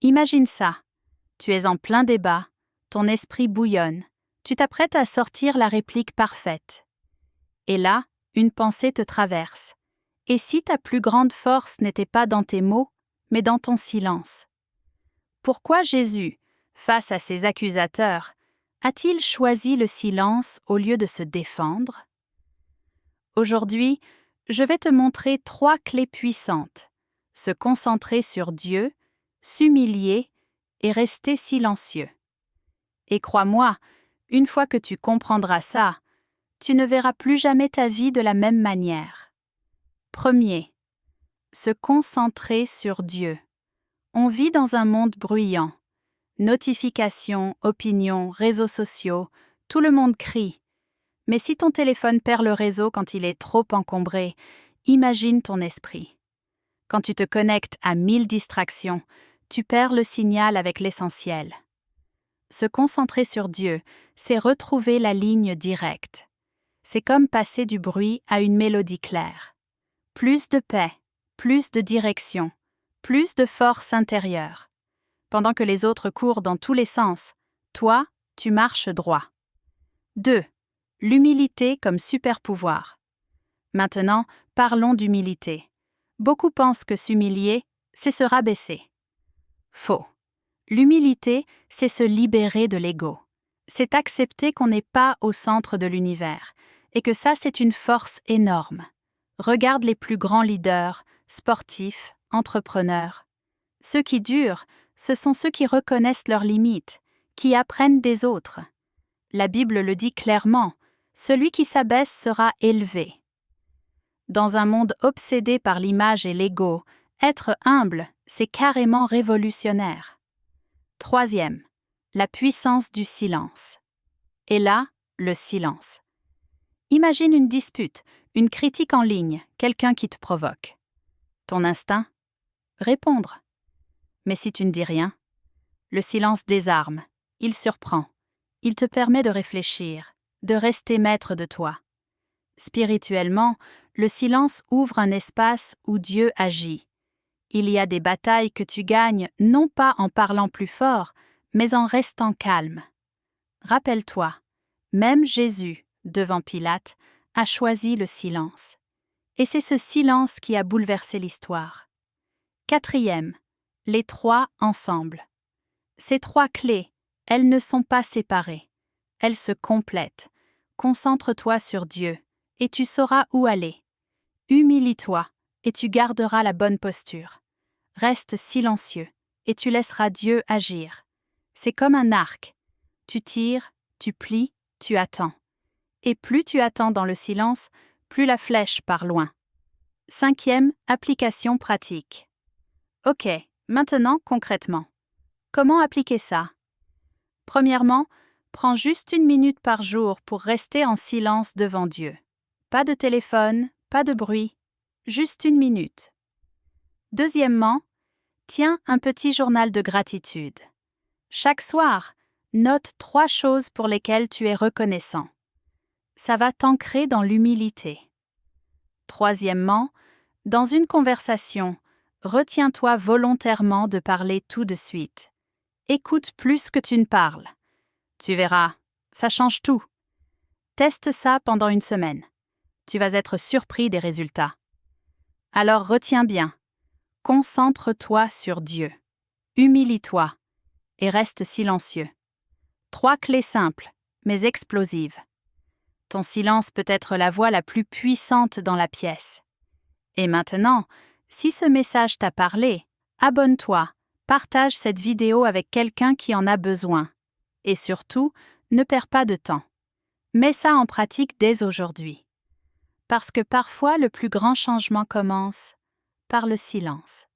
Imagine ça. Tu es en plein débat, ton esprit bouillonne, tu t'apprêtes à sortir la réplique parfaite. Et là, une pensée te traverse. Et si ta plus grande force n'était pas dans tes mots, mais dans ton silence? Pourquoi Jésus, face à ses accusateurs, a-t-il choisi le silence au lieu de se défendre? Aujourd'hui, je vais te montrer 3 clés puissantes. Se concentrer sur Dieu, s'humilier et rester silencieux. Et crois-moi, une fois que tu comprendras ça, tu ne verras plus jamais ta vie de la même manière. Premier, se concentrer sur Dieu. On vit dans un monde bruyant. Notifications, opinions, réseaux sociaux, tout le monde crie. Mais si ton téléphone perd le réseau quand il est trop encombré, imagine ton esprit. Quand tu te connectes à 1000 distractions, tu perds le signal avec l'essentiel. Se concentrer sur Dieu, c'est retrouver la ligne directe. C'est comme passer du bruit à une mélodie claire. Plus de paix, plus de direction, plus de force intérieure. Pendant que les autres courent dans tous les sens, toi, tu marches droit. 2. L'humilité comme super-pouvoir. Maintenant, parlons d'humilité. Beaucoup pensent que s'humilier, c'est se rabaisser. Faux. L'humilité, c'est se libérer de l'ego. C'est accepter qu'on n'est pas au centre de l'univers et que ça, c'est une force énorme. Regarde les plus grands leaders, sportifs, entrepreneurs. Ceux qui durent, ce sont ceux qui reconnaissent leurs limites, qui apprennent des autres. La Bible le dit clairement, celui qui s'abaisse sera élevé. Dans un monde obsédé par l'image et l'ego, être humble, c'est carrément révolutionnaire. Troisième, la puissance du silence. Et là, le silence. Imagine une dispute, une critique en ligne, quelqu'un qui te provoque. Ton instinct? Répondre. Mais si tu ne dis rien, le silence désarme, il surprend, il te permet de réfléchir, de rester maître de toi. Spirituellement, le silence ouvre un espace où Dieu agit. Il y a des batailles que tu gagnes non pas en parlant plus fort, mais en restant calme. Rappelle-toi, même Jésus, devant Pilate, a choisi le silence. Et c'est ce silence qui a bouleversé l'histoire. Quatrième, les 3 ensemble. Ces 3 clés, elles ne sont pas séparées. Elles se complètent. Concentre-toi sur Dieu, et tu sauras où aller. Humilie-toi, et tu garderas la bonne posture. Reste silencieux, et tu laisseras Dieu agir. C'est comme un arc. Tu tires, tu plies, tu attends. Et plus tu attends dans le silence, plus la flèche part loin. Cinquième, application pratique. Ok, maintenant concrètement. Comment appliquer ça? Premièrement, prends juste 1 minute par jour pour rester en silence devant Dieu. Pas de téléphone, pas de bruit, juste 1 minute. Deuxièmement, tiens un petit journal de gratitude. Chaque soir, note 3 choses pour lesquelles tu es reconnaissant. Ça va t'ancrer dans l'humilité. Troisièmement, dans une conversation, retiens-toi volontairement de parler tout de suite. Écoute plus que tu ne parles. Tu verras, ça change tout. Teste ça pendant 1 semaine. Tu vas être surpris des résultats. Alors retiens bien. Concentre-toi sur Dieu. Humilie-toi et reste silencieux. 3 clés simples, mais explosives. Ton silence peut être la voix la plus puissante dans la pièce. Et maintenant, si ce message t'a parlé, abonne-toi, partage cette vidéo avec quelqu'un qui en a besoin. Et surtout, ne perds pas de temps. Mets ça en pratique dès aujourd'hui. Parce que parfois le plus grand changement commence par le silence.